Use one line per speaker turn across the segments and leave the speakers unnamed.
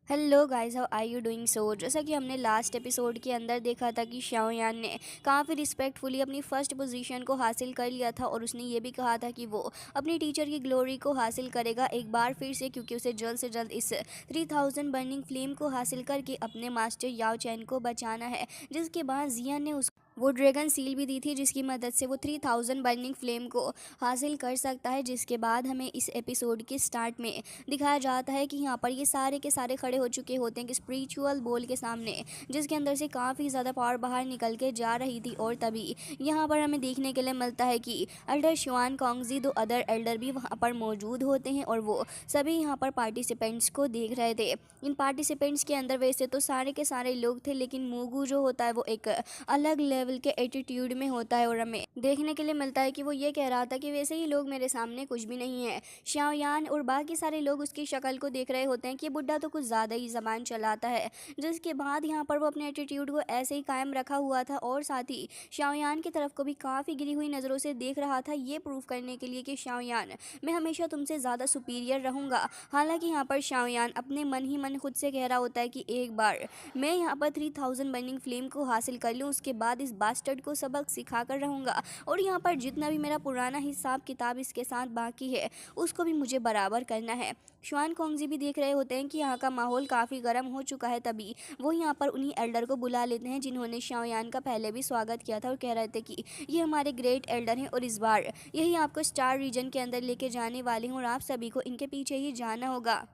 Hello guys, how are you doing. जैसा कि हमने लास्ट एपिसोड के अंदर देखा था कि शाओयान ने काफ़ी रिस्पेक्टफुली अपनी फर्स्ट पोजीशन को हासिल कर लिया था और उसने ये भी कहा था कि वो अपनी टीचर की ग्लोरी को हासिल करेगा एक बार फिर से, क्योंकि उसे जल्द से जल्द इस 3000 बर्निंग फ्लेम को हासिल करके अपने मास्टर याओ चैन को बचाना है। जिसके बाद जियान ने वो ड्रैगन सील भी दी थी जिसकी मदद से वो 3000 बर्निंग फ्लेम को हासिल कर सकता है। जिसके बाद हमें इस एपिसोड के स्टार्ट में दिखाया जाता है कि यहाँ पर ये सारे के सारे खड़े हो चुके होते हैं कि स्पिरिचुअल बॉल के सामने, जिसके अंदर से काफ़ी ज़्यादा पावर बाहर निकल के जा रही थी। और तभी यहाँ पर हमें देखने के लिए मिलता है कि एल्डर शुआन कॉन्गजी दो अदर एल्डर भी वहाँ पर मौजूद होते हैं और वो सभी यहाँ पर पार्टिसिपेंट्स को देख रहे थे। इन पार्टिसिपेंट्स के अंदर वैसे तो सारे के सारे लोग थे, लेकिन मूगू जो होता है वो एक अलग लेवल के एटीट्यूड में होता है और हमें देखने के लिए मिलता है कि वो ये कह रहा था कि वैसे ही लोग मेरे सामने कुछ भी नहीं है। शाओयान और बाकी सारे लोग उसकी शक्ल को देख रहे होते हैं कि ये बुड्ढा तो कुछ ज़्यादा ही ज़बान चलाता है। जिसके बाद यहाँ पर वो अपने एटीट्यूड को ऐसे ही कायम रखा हुआ था और साथ ही शाओयान की तरफ को भी काफ़ी गिरी हुई नज़रों से देख रहा था, ये प्रूफ करने के लिए कि शाओयान, मैं हमेशा तुमसे ज़्यादा सुपीरियर रहूँगा। हालांकि यहाँ पर शाओयान अपने मन ही मन खुद से कह रहा होता है कि एक बार मैं यहाँ पर 3000 बर्निंग फ्लेम को हासिल कर लूँ, उसके बाद इस बास्टर्ड को सबक सिखा कर रहूँगा और यहाँ पर जितना भी मेरा पुराना हिसाब किताब इसके साथ बाकी है उसको भी मुझे बराबर करना है। शुआन कोंगजी भी देख रहे होते हैं कि यहाँ का माहौल काफ़ी गर्म हो चुका है। तभी वो यहाँ पर उन्हीं एल्डर को बुला लेते हैं जिन्होंने शाओयान का पहले भी स्वागत किया था और कह रहे थे कि ये हमारे ग्रेट एल्डर हैं और इस बार यही आपको स्टार रीजन के अंदर लेके जाने वाले हैं और आप सभी को इनके पीछे ही जाना होगा।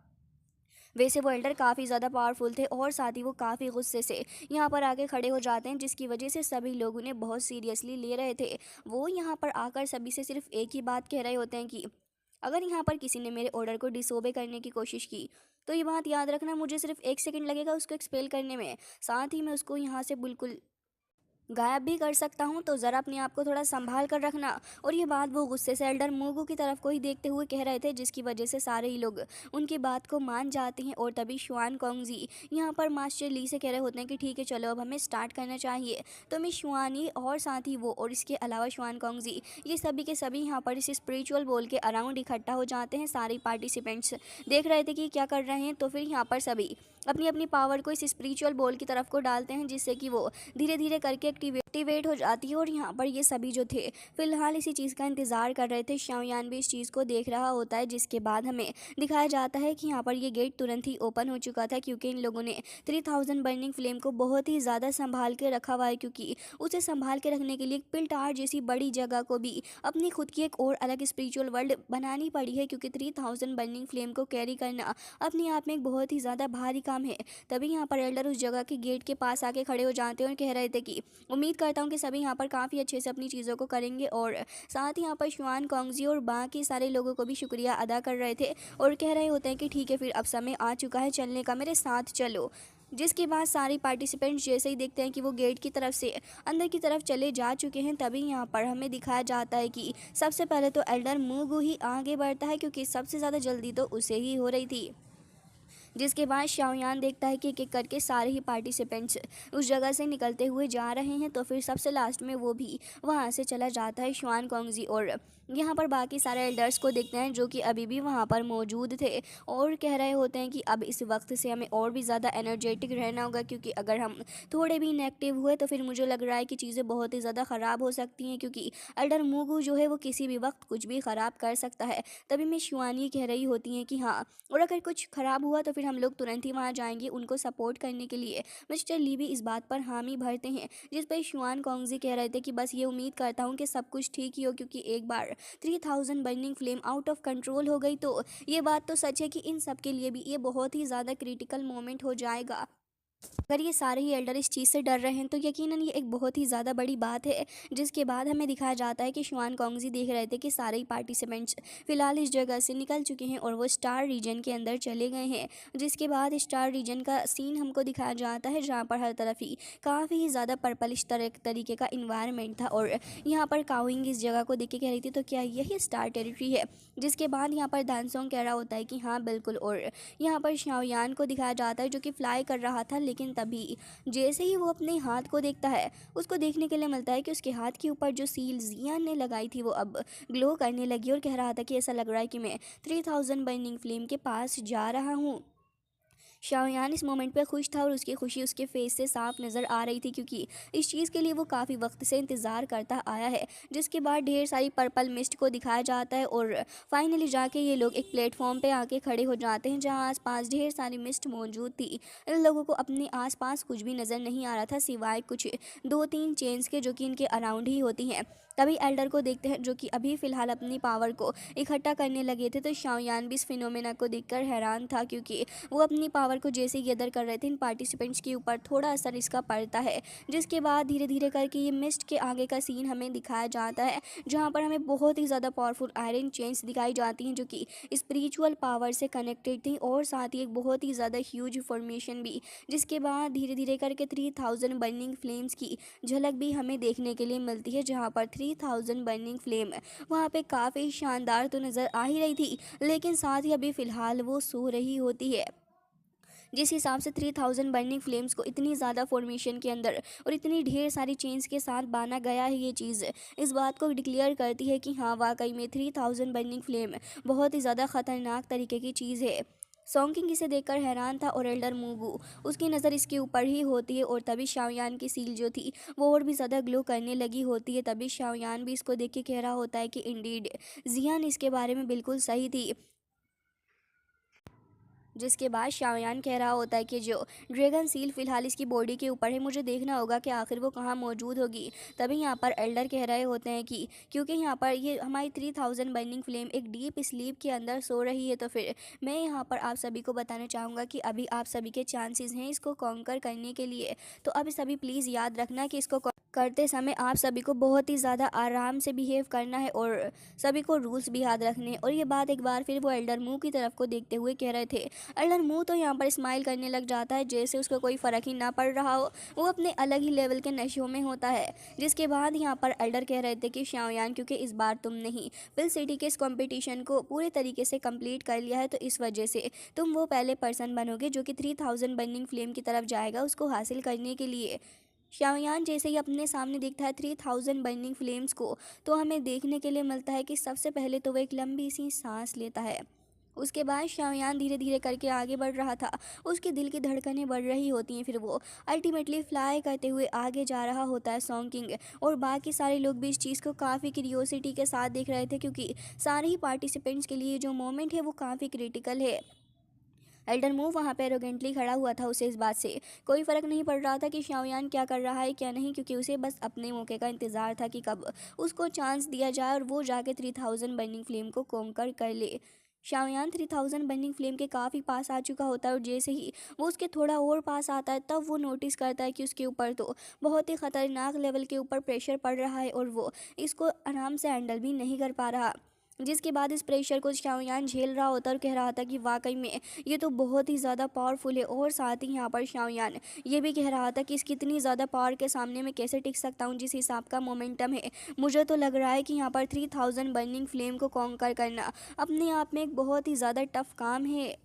वैसे वो एल्डर काफ़ी ज़्यादा पावरफुल थे और साथ ही वो काफ़ी गुस्से से यहाँ पर आके खड़े हो जाते हैं, जिसकी वजह से सभी लोग उन्हें बहुत सीरियसली ले रहे थे। वो यहाँ पर आकर सभी से सिर्फ एक ही बात कह रहे होते हैं कि अगर यहाँ पर किसी ने मेरे ऑर्डर को डिसोबे करने की कोशिश की तो ये बात याद रखना, मुझे सिर्फ 1 सेकंड लगेगा उसको एक्सपेल करने में, साथ ही मैं उसको यहाँ से बिल्कुल गायब भी कर सकता हूँ, तो ज़रा अपने आप को थोड़ा संभाल कर रखना। और ये बात वो गुस्से से एल्डर मूगू की तरफ को ही देखते हुए कह रहे थे, जिसकी वजह से सारे ही लोग उनकी बात को मान जाते हैं। और तभी शुआन कोंगजी यहाँ पर मास्टर ली से कह रहे होते हैं कि ठीक है चलो अब हमें स्टार्ट करना चाहिए। तो मिस शुआनी और साथ ही वो और इसके अलावा शुआन कोंगजी ये सभी के सभी यहाँ पर इस स्पिरिचुअल बॉल के अराउंड इकट्ठा हो जाते हैं। सारे पार्टिसिपेंट्स देख रहे थे कि क्या कर रहे हैं, तो फिर यहाँ पर सभी अपनी अपनी पावर को इस स्पिरिचुअल बॉल की तरफ को डालते हैं, जिससे कि वो धीरे धीरे करके एक्टिवेट हो जाती है। और यहाँ पर ये सभी जो थे फिलहाल इसी चीज़ का इंतज़ार कर रहे थे। शाओयान भी इस चीज़ को देख रहा होता है, जिसके बाद हमें दिखाया जाता है कि यहाँ पर ये गेट तुरंत ही ओपन हो चुका था, क्योंकि इन लोगों ने 3000 बर्निंग फ्लेम को बहुत ही ज़्यादा संभाल के रखा हुआ है, क्योंकि उसे संभाल के रखने के लिए एक पिल्टार जैसी बड़ी जगह को भी अपनी खुद की एक और अलग स्पिरिचुअल वर्ल्ड बनानी पड़ी है, क्योंकि 3000 बर्निंग फ्लेम को कैरी करना अपने आप में एक बहुत ही ज़्यादा भारी काम है। तभी यहाँ पर एल्डर उस जगह के गेट के पास आके खड़े हो जाते हैं और कह रहे थे कि उम्मीद करता हूँ कि सभी यहाँ पर काफ़ी अच्छे से अपनी चीज़ों को करेंगे। और साथ ही यहाँ पर शुआन कोंगजी और बाकी सारे लोगों को भी शुक्रिया अदा कर रहे थे और कह रहे होते हैं कि ठीक है फिर अब समय आ चुका है चलने का, मेरे साथ चलो। जिसके बाद सारी पार्टिसिपेंट्स जैसे ही देखते हैं कि वो गेट की तरफ से अंदर की तरफ चले जा चुके हैं, तभी यहाँ पर हमें दिखाया जाता है कि सबसे पहले तो एल्डर मूगू ही आगे बढ़ता है, क्योंकि सबसे ज़्यादा जल्दी तो उसे ही हो रही थी। जिसके बाद शाओयान देखता है कि एक एक करके सारे ही पार्टिसिपेंट्स उस जगह से निकलते हुए जा रहे हैं, तो फिर सबसे लास्ट में वो भी वहाँ से चला जाता है शुआन कोंगजी। और यहाँ पर बाकी सारे एल्डर्स को देखते हैं जो कि अभी भी वहाँ पर मौजूद थे और कह रहे होते हैं कि अब इस वक्त से हमें और भी ज़्यादा एनर्जेटिक रहना होगा, क्योंकि अगर हम थोड़े भी इनएक्टिव हुए तो फिर मुझे लग रहा है कि चीज़ें बहुत ही ज़्यादा ख़राब हो सकती हैं, क्योंकि एल्डर मूगू जो है वो किसी भी वक्त कुछ भी ख़राब कर सकता है। तभी मैं शुआनी कह रही होती हैं कि हाँ, और अगर कुछ ख़राब हुआ तो फिर हम लोग तुरंत ही वहाँ जाएंगे उनको सपोर्ट करने के लिए। मिस्टर ली भी इस बात पर हामी भरते हैं, जिस पर शुआन कोंगजी कह रहे थे कि बस ये उम्मीद करता हूँ कि सब कुछ ठीक ही हो, क्योंकि एक बार 3000 burning flame out of control हो गई तो ये बात तो सच है कि इन सब के लिए भी ये बहुत ही ज़्यादा क्रिटिकल मोमेंट हो जाएगा। अगर ये सारे ही एल्डर इस चीज़ से डर रहे हैं तो यकीनन ये एक बहुत ही ज़्यादा बड़ी बात है। जिसके बाद हमें दिखाया जाता है कि शुआन कोंगजी देख रहे थे कि सारे ही पार्टिसिपेंट्स फिलहाल इस जगह से निकल चुके हैं और वो स्टार रीजन के अंदर चले गए हैं। जिसके बाद स्टार रीजन का सीन हमको दिखाया जाता है, जहाँ पर हर तरफ ही काफ़ी ज़्यादा पर्पलिश तरीके का इन्वायरमेंट था। और यहाँ पर काउइंग इस जगह को देख के कह रही थी तो क्या यही स्टार टेरिटरी है। जिसके बाद यहाँ पर दानसोंग कह रहा होता है कि हाँ बिल्कुल। और यहाँ पर शाओयान को दिखाया जाता है जो कि फ्लाई कर रहा था, लेकिन तभी जैसे ही वो अपने हाथ को देखता है उसको देखने के लिए मिलता है कि उसके हाथ के ऊपर जो सील जियान ने लगाई थी वो अब ग्लो करने लगी और कह रहा था कि ऐसा लग रहा है कि मैं 3000 बर्निंग फ्लेम के पास जा रहा हूँ। शाओयान इस मोमेंट पे खुश था और उसकी खुशी उसके फेस से साफ नज़र आ रही थी, क्योंकि इस चीज़ के लिए वो काफ़ी वक्त से इंतज़ार करता आया है। जिसके बाद ढेर सारी पर्पल मिस्ट को दिखाया जाता है और फाइनली जाके ये लोग एक प्लेटफॉर्म पे आके खड़े हो जाते हैं, जहाँ आसपास ढेर सारी मिस्ट मौजूद थी। इन लोगों को अपने आसपास कुछ भी नज़र नहीं आ रहा था, सिवाय कुछ दो तीन चेन्स के, जो कि इनके अराउंड ही होती हैं। तभी एल्डर को देखते हैं, जो कि अभी फ़िलहाल अपनी पावर को इकट्ठा करने लगे थे। तो शाओयान भी इस फिनोमेना को देखकर हैरान था, क्योंकि वो अपनी पावर को जैसे ही गैदर कर रहे थे, इन पार्टिसिपेंट्स के ऊपर थोड़ा असर इसका पड़ता है। जिसके बाद धीरे धीरे करके ये मिस्ट के आगे का सीन हमें दिखाया जाता है, जहाँ पर हमें बहुत ही ज़्यादा पावरफुल आयरन चेन्स दिखाई जाती हैं, जो कि स्पिरिचुअल पावर से कनेक्टेड थी, और साथ ही एक बहुत ही ज़्यादा ह्यूज फॉर्मेशन भी। जिसके बाद धीरे धीरे करके 3000 बर्निंग फ्लेम्स की झलक भी हमें देखने के लिए मिलती है, जहाँ पर 3000 बर्निंग फ्लेम वहाँ पे काफ़ी शानदार तो नज़र आ ही रही थी, लेकिन साथ ही अभी फ़िलहाल वो सो रही होती है। जिस हिसाब से 3000 बर्निंग फ्लेम्स को इतनी ज़्यादा फॉर्मेशन के अंदर और इतनी ढेर सारी चेन्स के साथ बांधा गया है, ये चीज़ इस बात को डिक्लेयर करती है कि हाँ, वाकई में 3000 बर्निंग फ्लेम बहुत ही ज़्यादा ख़तरनाक तरीके की चीज़ है। सॉन्किंग इसे देखकर हैरान था और एल्डर मूगू उसकी नज़र इसके ऊपर ही होती है, और तभी शाओयान की सील जो थी वो और भी ज़्यादा ग्लो करने लगी होती है। तभी शाओयान भी इसको देख के कह रहा होता है कि इंडीड जियान इसके बारे में बिल्कुल सही थी। जिसके बाद शाओयान कह रहा होता है कि जो ड्रैगन सील फ़िलहाल इसकी बॉडी के ऊपर है, मुझे देखना होगा कि आखिर वो कहाँ मौजूद होगी। तभी यहाँ पर एल्डर कह रहे होते हैं कि क्योंकि यहाँ पर ये हमारी 3000 बर्निंग फ्लेम एक डीप स्लीप के अंदर सो रही है, तो फिर मैं यहाँ पर आप सभी को बताना चाहूँगा कि अभी आप सभी के चांसेस हैं इसको कॉन्कर करने के लिए। तो अब सभी प्लीज़ याद रखना कि इसको करते समय आप सभी को बहुत ही ज़्यादा आराम से बिहेव करना है, और सभी को रूल्स भी याद रखने हैं। और ये बात एक बार फिर वो एल्डर मुंह की तरफ को देखते हुए कह रहे थे। एल्डर मुंह तो यहाँ पर स्माइल करने लग जाता है, जैसे उसको कोई फ़र्क ही ना पड़ रहा हो, वो अपने अलग ही लेवल के नशों में होता है। जिसके बाद यहाँ पर एल्डर कह रहे थे कि शाओयान, क्योंकि इस बार तुमने ही पिल सिटी के इस कॉम्पिटिशन को पूरे तरीके से कंप्लीट कर लिया है, तो इस वजह से तुम वो पहले पर्सन बनोगे जो कि 3000 बर्निंग फ्लेम की तरफ जाएगा उसको हासिल करने के लिए। शाओयान जैसे ही अपने सामने देखता है 3000 बर्निंग फ्लेम्स को, तो हमें देखने के लिए मिलता है कि सबसे पहले तो वो एक लंबी सी सांस लेता है। उसके बाद शाओयान धीरे धीरे करके आगे बढ़ रहा था, उसके दिल की धड़कनें बढ़ रही होती हैं, फिर वो अल्टीमेटली फ्लाई करते हुए आगे जा रहा होता है सॉन्किंग। और बाकी सारे लोग भी इस चीज़ को काफ़ी क्यूरियोसिटी के साथ देख रहे थे, क्योंकि सारे ही पार्टिसिपेंट्स के लिए जो मोमेंट है वो काफ़ी क्रिटिकल है। एल्डर मूव वहाँ पे एरोगेंटली खड़ा हुआ था, उसे इस बात से कोई फ़र्क नहीं पड़ रहा था कि शाओयान क्या कर रहा है क्या नहीं, क्योंकि उसे बस अपने मौके का इंतज़ार था कि कब उसको चांस दिया जाए और वो जाके 3000 बर्निंग फ्लेम को कॉन्कर कर ले। शाओयान 3000 बर्निंग फ्लेम के काफ़ी पास आ चुका होता है, और जैसे ही वो उसके थोड़ा और पास आता है, तब वो नोटिस करता है कि उसके ऊपर तो बहुत ही ख़तरनाक लेवल के ऊपर प्रेशर पड़ रहा है, और वो इसको आराम से हैंडल भी नहीं कर पा रहा। जिसके बाद इस प्रेशर को शाओयान झेल रहा होता और कह रहा था कि वाकई में ये तो बहुत ही ज़्यादा पावरफुल है। और साथ ही यहाँ पर शाओयान ये भी कह रहा था कि इसकी इतनी ज़्यादा पावर के सामने मैं कैसे टिक सकता हूँ, जिस हिसाब का मोमेंटम है। मुझे तो लग रहा है कि यहाँ पर 3000 बर्निंग फ्लेम को कॉन्कर करना अपने आप में एक बहुत ही ज़्यादा टफ काम है।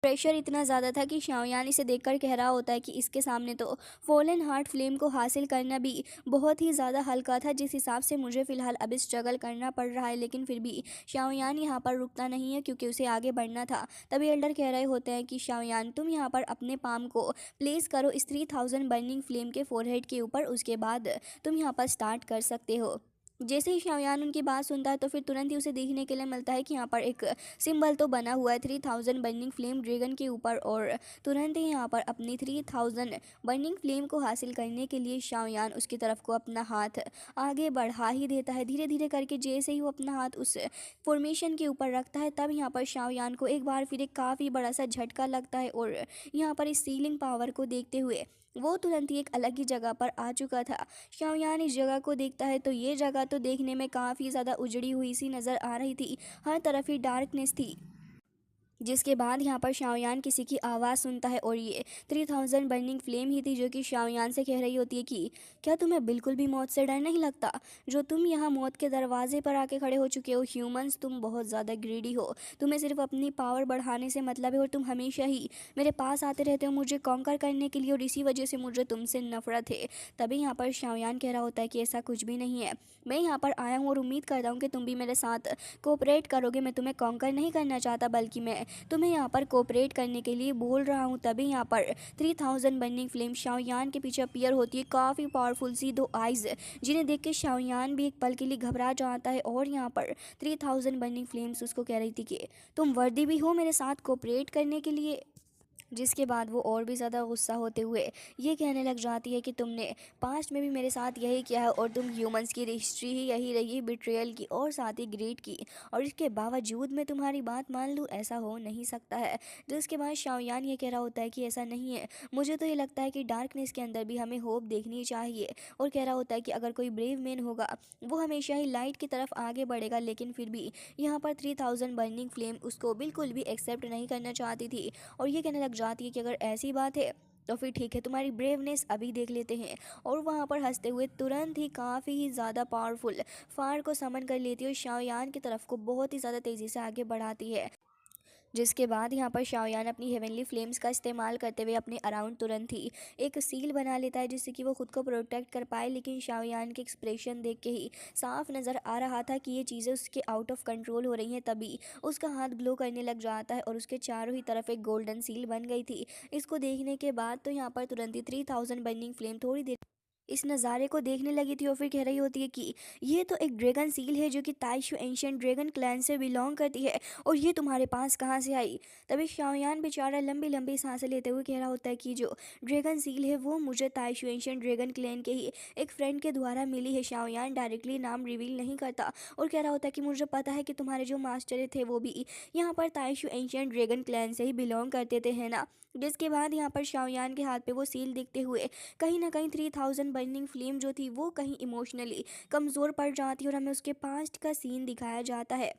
प्रेशर इतना ज़्यादा था कि शाओयान इसे देखकर कह रहा होता है कि इसके सामने तो फॉलन हार्ट फ्लेम को हासिल करना भी बहुत ही ज़्यादा हल्का था, जिस हिसाब से मुझे फ़िलहाल अब स्ट्रगल करना पड़ रहा है। लेकिन फिर भी शाओयान यहाँ पर रुकता नहीं है, क्योंकि उसे आगे बढ़ना था। तभी एल्डर कह रहे होते हैं कि शाओयान, तुम यहाँ पर अपने पाम को प्लेस करो इस 3000 बर्निंग फ्लेम के फोरहेड के ऊपर, उसके बाद तुम यहाँ पर स्टार्ट कर सकते हो। जैसे ही शाओयान उनकी बात सुनता है, तो फिर तुरंत ही उसे देखने के लिए मिलता है कि यहाँ पर एक सिंबल तो बना हुआ है 3000 बर्निंग फ्लेम ड्रैगन के ऊपर, और तुरंत ही यहाँ पर अपनी 3000 बर्निंग फ्लेम को हासिल करने के लिए शाओयान उसकी तरफ को अपना हाथ आगे बढ़ा ही देता है। धीरे धीरे करके जैसे ही वो अपना हाथ उस फॉर्मेशन के ऊपर रखता है, तब यहाँ पर शाओयान को एक बार फिर एक काफ़ी बड़ा सा झटका लगता है, और यहाँ पर इस सीलिंग पावर को देखते हुए वो तुरंत ही एक अलग ही जगह पर आ चुका था। शाओयान इस जगह को देखता है, तो ये जगह तो देखने में काफ़ी ज़्यादा उजड़ी हुई सी नज़र आ रही थी, हर तरफ ही डार्कनेस थी। जिसके बाद यहाँ पर शाओयान किसी की आवाज़ सुनता है, और ये 3000 बर्निंग फ्लेम ही थी, जो कि शाओयान से कह रही होती है कि क्या तुम्हें बिल्कुल भी मौत से डर नहीं लगता? जो तुम यहाँ मौत के दरवाजे पर आके खड़े हो चुके हो ह्यूमंस, तुम बहुत ज़्यादा ग्रीडी हो। तुम्हें सिर्फ अपनी पावर बढ़ाने से मतलब है, और तुम हमेशा ही मेरे पास आते रहते हो मुझे कॉन्कर करने के लिए, और इसी वजह से मुझे तुमसे नफरत है। तभी यहाँ पर शाओयान कह रहा होता है कि ऐसा कुछ भी नहीं है, मैं यहाँ पर आया हूँ और उम्मीद करता हूँ कि तुम भी मेरे साथ कोऑपरेट करोगे। मैं तुम्हें कॉन्कर नहीं करना चाहता, बल्कि मैं तो मैं यहाँ पर कोऑपरेट करने के लिए बोल रहा हूँ। तभी यहाँ पर 3000 बर्निंग फ्लेम शाओयान के पीछे अपीयर होती है, काफ़ी पावरफुल सी दो आइज़, जिन्हें देख के शाओयान भी एक पल के लिए घबरा जाता है। और यहाँ पर 3000 बर्निंग फ्लेम्स उसको कह रही थी कि तुम वर्दी भी हो मेरे साथ कोऑपरेट करने के लिए। जिसके बाद वो और भी ज़्यादा गुस्सा होते हुए ये कहने लग जाती है कि तुमने पास्ट में भी मेरे साथ यही किया है और तुम ह्यूमंस की हिस्ट्री ही यही रही है, बिट्रेयल की और साथ ही ग्रेड की, और इसके बावजूद मैं तुम्हारी बात मान लूँ, ऐसा हो नहीं सकता है। जिसके बाद शाओयान ये कह रहा होता है कि ऐसा नहीं है, मुझे तो ये लगता है कि डार्कनेस के अंदर भी हमें होप देखनी चाहिए। और कह रहा होता है कि अगर कोई ब्रेव मैन होगा वो हमेशा ही लाइट की तरफ आगे बढ़ेगा। लेकिन फिर भी यहाँ पर 3000 बर्निंग फ्लेम उसको बिल्कुल भी एक्सेप्ट नहीं करना चाहती थी और ये कहने लग जाती है कि अगर ऐसी बात है तो फिर ठीक है, तुम्हारी ब्रेवनेस अभी देख लेते हैं। और वहाँ पर हंसते हुए तुरंत ही काफ़ी ही ज़्यादा पावरफुल फायर को समन कर लेती है और शाओयान की तरफ को बहुत ही ज़्यादा तेज़ी से आगे बढ़ाती है। जिसके बाद यहाँ पर शाओयान अपनी हेवनली फ्लेम्स का इस्तेमाल करते हुए अपने अराउंड तुरंत ही एक सील बना लेता है जिससे कि वो खुद को प्रोटेक्ट कर पाए। लेकिन शाओयान के एक्सप्रेशन देख के ही साफ नज़र आ रहा था कि ये चीज़ें उसके आउट ऑफ कंट्रोल हो रही हैं। तभी उसका हाथ ग्लो करने लग जाता है और उसके चारों ही तरफ एक गोल्डन सील बन गई थी। इसको देखने के बाद तो यहाँ पर तुरंत ही 3000 बर्निंग फ्लेम थोड़ी देर इस नज़ारे को देखने लगी थी और फिर कह रही होती है कि ये तो एक ड्रैगन सील है जो कि ताइशु एंशियंट ड्रैगन क्लैन से बिलोंग करती है और ये तुम्हारे पास कहाँ से आई। तभी शाओयान बेचारा लंबी लंबी सांसें लेते हुए कह रहा होता है कि जो ड्रैगन सील है वो मुझे ताइशु एंशियंट ड्रैगन क्लैन के ही एक फ्रेंड के द्वारा मिली है। शाओयान डायरेक्टली नाम रिवील नहीं करता और कह रहा होता है कि मुझे पता है कि तुम्हारे जो मास्टर थे वो भी यहाँ पर ताइशु एंशियंट ड्रैगन क्लैन से ही बिलोंग करते थे, है ना। जिसके बाद यहाँ पर शाओयान के हाथ पे वो सील दिखते हुए कहीं ना कहीं 3000 बर्निंग फ्लेम जो थी वो कहीं इमोशनली कमज़ोर पड़ जाती है और हमें उसके पास्ट का सीन दिखाया जाता है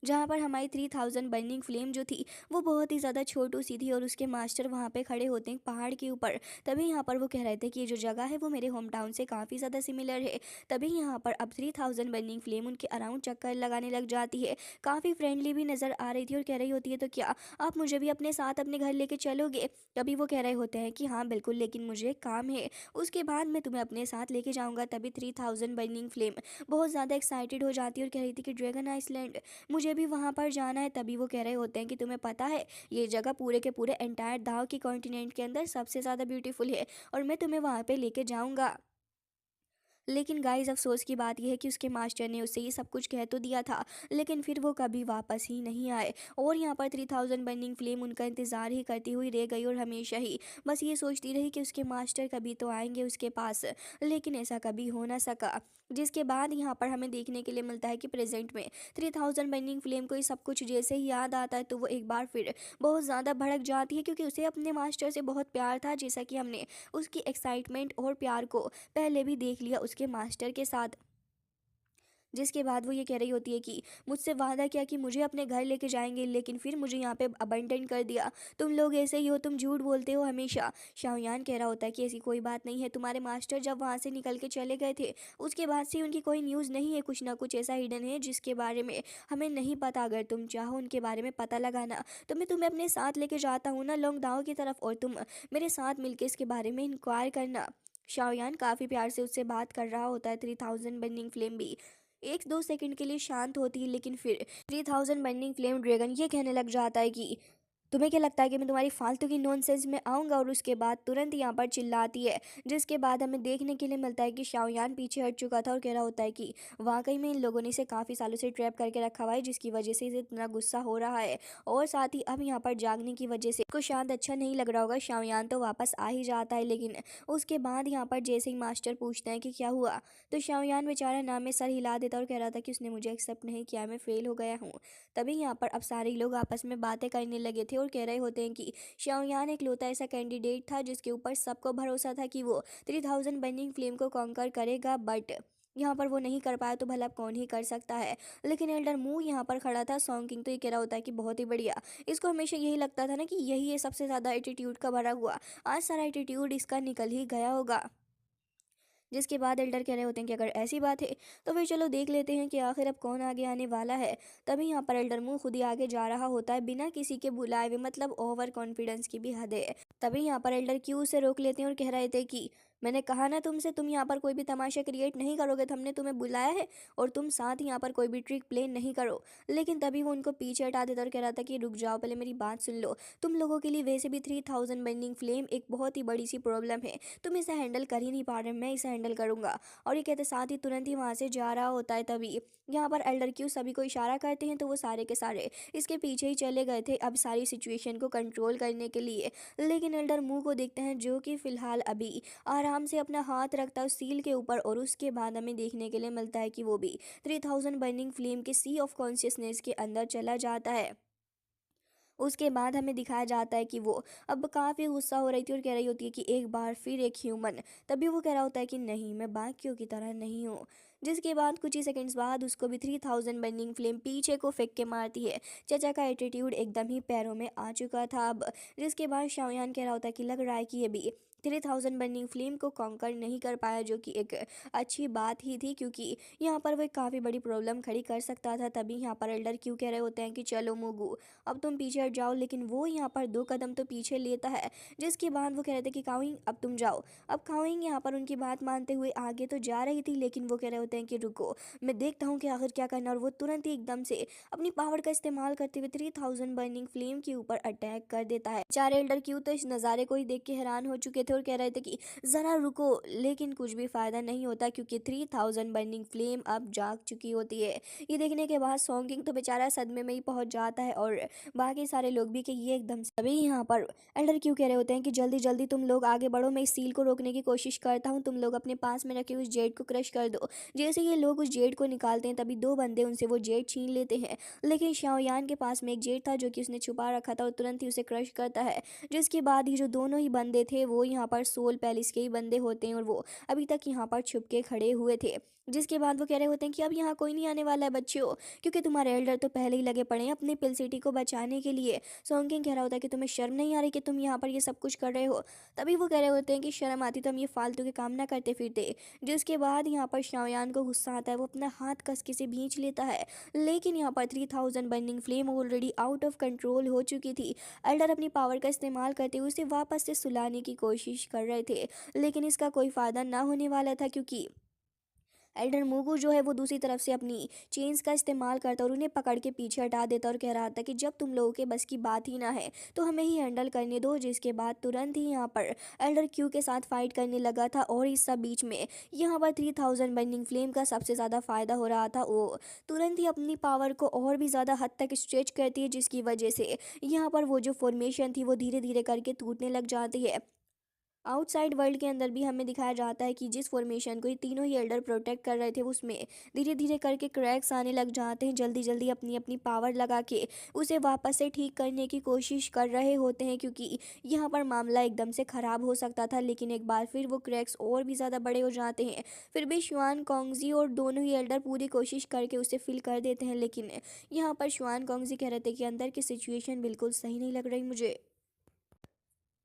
जहाँ पर हमारी 3000 बर्निंग फ्लेम जो थी वो बहुत ही ज़्यादा छोटू सी थी और उसके मास्टर वहाँ पे खड़े होते हैं पहाड़ के ऊपर। तभी यहाँ पर वो कह रहे थे कि ये जो जगह है वो मेरे होम टाउन से काफ़ी ज़्यादा सिमिलर है। तभी यहाँ पर अब 3000 बर्निंग फ्लेम उनके अराउंड चक्कर लगाने लग जाती है, काफ़ी फ्रेंडली भी नज़र आ रही थी और कह रही होती है तो क्या आप मुझे भी अपने साथ अपने घर लेके चलोगे। तभी वो कह रहे होते हैं कि हाँ बिल्कुल, लेकिन मुझे एक काम है, उसके बाद मैं तुम्हें अपने साथ लेके जाऊँगा। तभी 3000 बर्निंग फ्लेम बहुत ज़्यादा एक्साइटेड हो जाती है और कह रही थी कि ड्रैगन आइसलैंड मुझे भी वहाँ पर जाना है। तभी वो कह रहे होते हैं कि तुम्हें पता है ये जगह पूरे के पूरे एंटायर दाव की कॉन्टिनेंट के अंदर सबसे ज़्यादा ब्यूटीफुल है और मैं तुम्हें वहाँ पे लेके जाऊँगा। लेकिन गाइस अफ़सोस की बात यह है कि उसके मास्टर ने उसे ये सब कुछ कह तो दिया था लेकिन फिर वो कभी वापस ही नहीं आए। और यहाँ पर 3000 बर्निंग फ्लेम उनका इंतज़ार ही करती हुई रह गई और हमेशा ही बस ये सोचती रही कि उसके मास्टर कभी तो आएंगे उसके पास, लेकिन ऐसा कभी हो ना सका। जिसके बाद यहाँ पर हमें देखने के लिए मिलता है कि प्रेजेंट में 3000 बर्निंग फ्लेम को ये सब कुछ जैसे ही याद आता है तो वो एक बार फिर बहुत ज़्यादा भड़क जाती है क्योंकि उसे अपने मास्टर से बहुत प्यार था, जैसा कि हमने उसकी एक्साइटमेंट और प्यार को पहले भी देख लिया उसके मास्टर के साथ। जिसके बाद वो ये कह रही होती है कि मुझसे वादा किया कि मुझे अपने घर लेके जाएंगे लेकिन फिर मुझे यहाँ पे अबंडन कर दिया। तुम लोग ऐसे ही हो, तुम झूठ बोलते हो हमेशा। शाओयान कह रहा होता है कि ऐसी कोई बात नहीं है, तुम्हारे मास्टर जब वहाँ से निकल के चले गए थे उसके बाद से उनकी कोई न्यूज़ नहीं है, कुछ ना कुछ ऐसा हिडन है जिसके बारे में हमें नहीं पता। अगर तुम चाहो उनके बारे में पता लगाना तो मैं तुम्हें अपने साथ लेके जाता हूँ ना लोंगदाओ की तरफ, और तुम मेरे साथ मिलकर इसके बारे में इंक्वायर करना। शाओयान काफ़ी प्यार से उससे बात कर रहा होता है। 3000 बर्निंग फ्लेम भी एक दो सेकंड के लिए शांत होती है लेकिन फिर 3000 बर्निंग फ्लेम ड्रैगन ये कहने लग जाता है कि तुम्हें क्या लगता है कि मैं तुम्हारी फालतू की नॉनसेंस में आऊँगा, और उसके बाद तुरंत यहाँ पर चिल्लाती है। जिसके बाद हमें देखने के लिए मिलता है कि शाओयान पीछे हट चुका था और कह रहा होता है कि वाकई में इन लोगों ने इसे काफ़ी सालों से ट्रैप करके रखा हुआ है जिसकी वजह से इसे इतना गुस्सा हो रहा है, और साथ ही अब यहाँ पर जागने की वजह से इसको शायद अच्छा नहीं लग रहा होगा। शाओयान तो वापस आ ही जाता है लेकिन उसके बाद यहाँ पर जैसे ही मास्टर पूछते हैं कि क्या हुआ तो शाओयान बेचारा नाम में सर हिला देता और कह रहा था कि उसने मुझे एक्सेप्ट नहीं किया, मैं फेल हो गया हूँ। तभी यहाँ पर अब सारे लोग आपस में बातें करने लगे थे और कह रहे होते हैं कि शाओयान एक लौता ऐसा कैंडिडेट था जिसके ऊपर सबको भरोसा था कि वो 3000 बर्निंग फ्लेम को कॉन्कर करेगा, बट यहाँ पर वो नहीं कर पाया तो भला कौन ही कर सकता है। लेकिन एल्डर मू यहाँ पर खड़ा था। सॉन्ग किंग तो ये कह रहा होता है कि बहुत ही बढ़िया, इसको हमेशा यही लगता था ना कि यही है सबसे ज़्यादा एटीट्यूड का भरा हुआ, आज सारा एटीट्यूड इसका निकल ही गया होगा। जिसके बाद एल्डर कह रहे होते हैं कि अगर ऐसी बात है तो फिर चलो देख लेते हैं कि आखिर अब कौन आगे आने वाला है। तभी यहाँ पर एल्डर मुंह खुद ही आगे जा रहा होता है बिना किसी के बुलाए हुए, मतलब ओवर कॉन्फिडेंस की भी हद है। तभी यहाँ पर एल्डर क्यू से रोक लेते हैं और कह रहे थे कि मैंने कहा ना तुमसे, तुम यहाँ पर कोई भी तमाशा क्रिएट नहीं करोगे, तो हमने तुम्हें बुलाया है और तुम साथ यहाँ पर कोई भी ट्रिक प्ले नहीं करो। लेकिन तभी वो उनको पीछे हटा देता और कह रहा था कि रुक जाओ, पहले मेरी बात सुन लो। तुम लोगों के लिए वैसे भी 3000 बर्निंग फ्लेम एक बहुत ही बड़ी सी प्रॉब्लम है, तुम इसे हैंडल कर ही नहीं पा रहे, मैं इसे हैंडल करूंगा। और ये कहते साथ ही तुरंत ही वहाँ से जा रहा होता है। तभी यहाँ पर एल्डर क्यू सभी को इशारा करते हैं, तो वो सारे के सारे इसके पीछे ही चले गए थे अब सारी सिचुएशन को कंट्रोल करने के लिए। लेकिन एल्डर मुंह को देखते हैं, जो कि फिलहाल अभी आराम से अपना हाथ रखता है उस सील के ऊपर, और उसके बाद हमें देखने के लिए मिलता है कि वो भी 3000 बर्निंग फ्लेम के सी ऑफ कॉन्शियसनेस के अंदर चला जाता है। उसके बाद हमें दिखाया जाता है कि वो अब काफ़ी गुस्सा हो रही थी और कह रही होती है कि एक बार फिर एक ह्यूमन। तभी वो कह रहा होता है कि नहीं, मैं बाकियों की तरह नहीं हूँ। जिसके बाद कुछ ही सेकंड्स बाद उसको भी 3000 बर्निंग फ्लेम पीछे को फेंक के मारती है। चचा का एटीट्यूड एकदम ही पैरों में आ चुका था अब। जिसके बाद शाओयान कह रहा होता है कि लग रहा है कि ये भी 3000 बर्निंग फ्लेम को कॉन्कर नहीं कर पाया, जो कि एक अच्छी बात ही थी, क्योंकि यहाँ पर वो एक काफ़ी बड़ी प्रॉब्लम खड़ी कर सकता था। तभी यहाँ पर एल्डर क्यों कह रहे होते हैं कि चलो मुगू, अब तुम पीछे हट जाओ। लेकिन वो यहाँ पर 2 कदम तो पीछे लेता है। जिसके बाद वो कह रहे थे कि काविंग अब तुम जाओ। अब काविंग यहाँ पर उनकी बात मानते हुए आगे तो जा रही थी, लेकिन वो कह रहे होते हैं कि रुको, मैं देखता हूँ कि आखिर क्या करना। और वो तुरंत ही एकदम से अपनी पावर का इस्तेमाल करते हुए 3000 बर्निंग फ्लेम के ऊपर अटैक कर देता है। चार एल्डर क्यू तो इस नज़ारे को ही देख के हैरान हो चुके थे और कह रहे थे कि ज़रा रुको। लेकिन कुछ भी फ़ायदा नहीं होता, क्योंकि 3000 बर्निंग फ्लेम अब जाग चुकी होती है। ये देखने के बाद सॉन्गिंग तो बेचारा सदमे में ही पहुंच जाता है, और बाकी सारे लोग भी कि ये एकदम से। अभी यहाँ पर एल्डर क्यों कह रहे होते हैं कि जल्दी जल्दी तुम लोग आगे बढ़ो, मैं इस सील को रोकने की कोशिश करता हूँ, तुम लोग अपने पास में रखे उस जेड को क्रश कर दो। जैसे ये लोग उस जेड को निकालते हैं, तभी 2 बंदे उनसे वो जेड छीन लेते हैं। लेकिन शाओयान के पास में एक जेड था जो कि उसने छुपा रखा था, और तुरंत ही उसे क्रश करता है। जिसके बाद ही जो दोनों ही बंदे थे वो यहाँ पर सोल पैलेस के ही बंदे होते हैं, और वो अभी तक यहाँ पर छुप के खड़े हुए थे। जिसके बाद वो कह रहे होते हैं कि अब यहाँ कोई नहीं आने वाला है बच्चों, क्योंकि तुम्हारे एल्डर तो पहले ही लगे पड़े हैं अपने पिल सिटी को बचाने के लिए। सॉन्गिंग कह रहा होता है कि तुम्हें शर्म नहीं आ रही कि तुम यहाँ पर ये सब कुछ कर रहे हो। तभी वो कह रहे होते हैं कि शर्म आती तो हम ये फालतू के काम ना करते फिरते। जिसके बाद यहाँ पर शाओयान को गुस्सा आता है, वो अपना हाथ कस के से भींच लेता है। लेकिन यहाँ पर 3000 burning flame already out of control हो चुकी थी। एल्डर अपनी पावर का इस्तेमाल करते हुए उसे वापस से सुलाने की कोशिश कर रहे थे, लेकिन इसका कोई फ़ायदा ना होने वाला था, क्योंकि एल्डर मूगू जो है वो दूसरी तरफ से अपनी चेन्स का इस्तेमाल करता और उन्हें पकड़ के पीछे हटा देता और कह रहा था कि जब तुम लोगों के बस की बात ही ना है तो हमें ही हैंडल करने दो। जिसके बाद तुरंत ही यहाँ पर एल्डर क्यू के साथ फाइट करने लगा था, और इस सब बीच में यहाँ पर 3000 बर्निंग फ्लेम का सबसे ज़्यादा फ़ायदा हो रहा था। वो तुरंत ही अपनी पावर को और भी ज़्यादा हद तक स्ट्रेच करती है, जिसकी वजह से यहाँ पर वो जो फॉर्मेशन थी वो धीरे धीरे करके टूटने लग जाती है। आउटसाइड वर्ल्ड के अंदर भी हमें दिखाया जाता है कि जिस फॉर्मेशन को ये तीनों ही एल्डर प्रोटेक्ट कर रहे थे उसमें धीरे धीरे करके क्रैक्स आने लग जाते हैं। जल्दी जल्दी अपनी अपनी पावर लगा के उसे वापस से ठीक करने की कोशिश कर रहे होते हैं, क्योंकि यहाँ पर मामला एकदम से ख़राब हो सकता था। लेकिन एक बार फिर वो क्रैक्स और भी ज़्यादा बड़े हो जाते हैं। फिर भी शुआन कोंगजी और दोनों ही एल्डर पूरी कोशिश करके उसे फिल कर देते हैं। लेकिन यहाँ पर शुआन कोंगजी कह रहे थे कि अंदर की सिचुएशन बिल्कुल सही नहीं लग रही मुझे,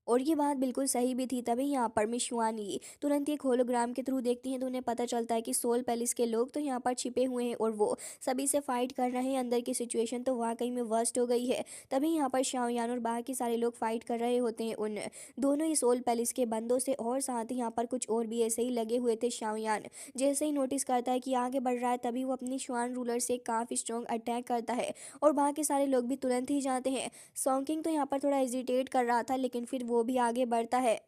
और ये बात बिल्कुल सही भी थी। तभी यहाँ पर मिस शुआनी तुरंत एक होलोग्राम के थ्रू देखती हैं, तो उन्हें पता चलता है कि सोल पैलेस के लोग तो यहाँ पर छिपे हुए हैं और वो सभी से फाइट कर रहे हैं। अंदर की सिचुएशन तो वाकई में वर्स्ट हो गई है। तभी यहाँ पर शाओयान और बाकी सारे लोग फाइट कर रहे होते हैं उन दोनों ही सोल पैलेस के बंदों से, और साथ ही यहाँ पर कुछ और भी ऐसे ही लगे हुए थे। शाओयान जैसे ही नोटिस करता है कि आगे बढ़ रहा है, तभी वो अपनी श्वान रूलर से काफ़ी स्ट्रॉन्ग अटैक करता है, और बाकी सारे लोग भी तुरंत ही जाते हैं। सॉन्किंग तो यहाँ पर थोड़ा हेजिटेट कर रहा था, लेकिन फिर वो भी आगे बढ़ता है।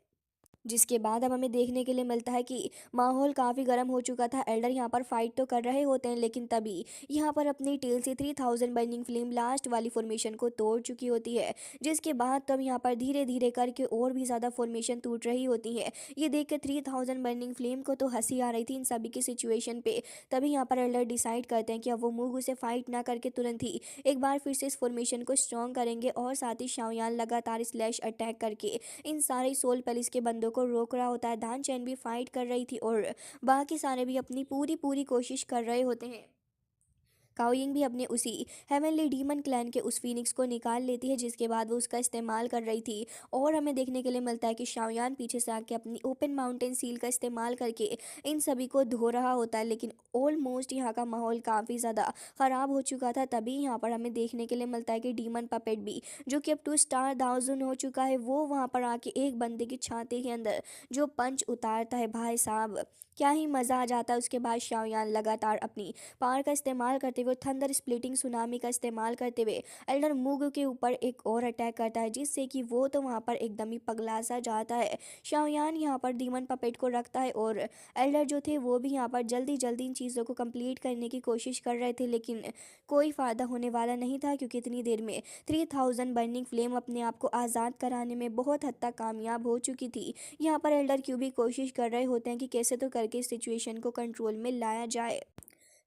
जिसके बाद अब हमें देखने के लिए मिलता है कि माहौल काफ़ी गर्म हो चुका था। एल्डर यहाँ पर फाइट तो कर रहे होते हैं, लेकिन तभी यहाँ पर अपनी टेल से 3000 बर्निंग फ्लेम लास्ट वाली फॉर्मेशन को तोड़ चुकी होती है। जिसके बाद तब यहाँ पर धीरे धीरे करके और भी ज़्यादा फॉर्मेशन टूट रही होती है। ये देख के 3000 बर्निंग फ्लेम को तो हंसी आ रही थी इन सभी की सिचुएशन पे। तभी यहाँ पर एल्डर डिसाइड करते हैं कि अब वो मूगू से फाइट ना करके तुरंत ही एक बार फिर से इस फॉर्मेशन को स्ट्रॉन्ग करेंगे, और साथ ही शाओयान लगातार स्लैश अटैक करके इन सारे सोल पैलेस के बंदों को रोक रहा होता है। दान चैन भी फाइट कर रही थी, और बाकी सारे भी अपनी पूरी पूरी कोशिश कर रहे होते हैं। काओयिंग भी अपने उसी हेवनली डीमन क्लैन के उस फीनिक्स को निकाल लेती है, जिसके बाद वो उसका इस्तेमाल कर रही थी। और हमें देखने के लिए मिलता है कि शाओयान पीछे से आके अपनी ओपन माउंटेन सील का इस्तेमाल करके इन सभी को धो रहा होता है, लेकिन ऑलमोस्ट यहाँ का माहौल काफ़ी ज़्यादा ख़राब हो चुका था। तभी यहाँ पर हमें देखने के लिए मिलता है कि डीमन पपेट भी, जो कि अब 2 स्टार दाउजन हो चुका है, वो वहाँ पर आके एक बंदे की छाती के अंदर जो पंच उतारता है, भाई साहब क्या ही मज़ा आ जाता है। उसके बाद शाओयान लगातार अपनी पावर का इस्तेमाल करते हुए, थंडर स्प्लिटिंग सुनामी का इस्तेमाल करते हुए एल्डर मूग के ऊपर एक और अटैक करता है, जिससे कि वो तो वहाँ पर एकदम ही पगला सा जाता है। शाओयान यहाँ पर डीमन पपेट को रखता है और एल्डर जो थे वो भी यहाँ पर जल्दी जल्दी इन चीज़ों को कंप्लीट करने की कोशिश कर रहे थे, लेकिन कोई फ़ायदा होने वाला नहीं था, क्योंकि इतनी देर में 3000 बर्निंग फ्लेम अपने आप को आज़ाद कराने में बहुत हद तक कामयाब हो चुकी थी। यहाँ पर एल्डर क्यों भी कोशिश कर रहे होते हैं कि कैसे तो करके इस सिचुएशन को कंट्रोल में लाया जाए,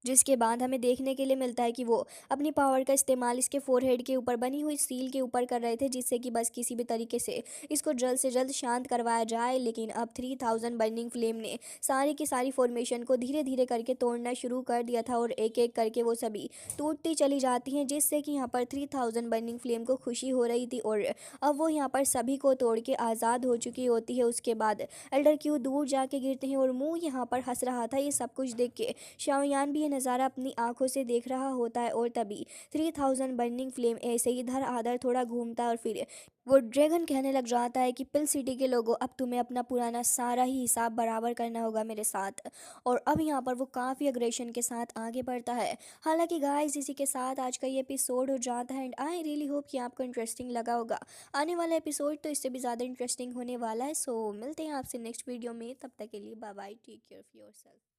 जिसके बाद हमें देखने के लिए मिलता है कि वो अपनी पावर का इस्तेमाल इसके फोरहेड के ऊपर बनी हुई सील के ऊपर कर रहे थे, जिससे कि बस किसी भी तरीके से इसको जल्द से जल्द शांत करवाया जाए। लेकिन अब 3000 बर्निंग फ्लेम ने सारी की सारी फॉर्मेशन को धीरे धीरे करके तोड़ना शुरू कर दिया था, और एक एक करके वो सभी टूटती चली जाती हैं, जिससे कि यहाँ पर 3000 बर्निंग फ्लेम को खुशी हो रही थी, और अब वो यहाँ पर सभी को तोड़ के आज़ाद हो चुकी होती है। उसके बाद एल्डर क्यों दूर जाके गिरते हैं और मुंह यहाँ पर हंस रहा था। ये सब कुछ देख के शाओयान भी ये नज़ारा अपनी आंखों से देख रहा होता है, और तभी 3000 बर्निंग फ्लेम ऐसे ही इधर आधर थोड़ा घूमता है, और फिर वो ड्रैगन कहने लग जाता है कि पिल सिटी के लोगों, अब तुम्हें अपना पुराना सारा ही हिसाब बराबर करना होगा मेरे साथ। और अब यहाँ पर वो काफ़ी अग्रेशन के साथ आगे बढ़ता है। हालांकि गाइस इसी के साथ आज का ये एपिसोड हो जाता है, एंड आई रियली होप कि आपको इंटरेस्टिंग लगा होगा। आने वाला एपिसोड तो इससे भी ज़्यादा इंटरेस्टिंग होने वाला है। सो मिलते हैं आपसे नेक्स्ट वीडियो में, तब तक के लिए bye bye, take care of yourself.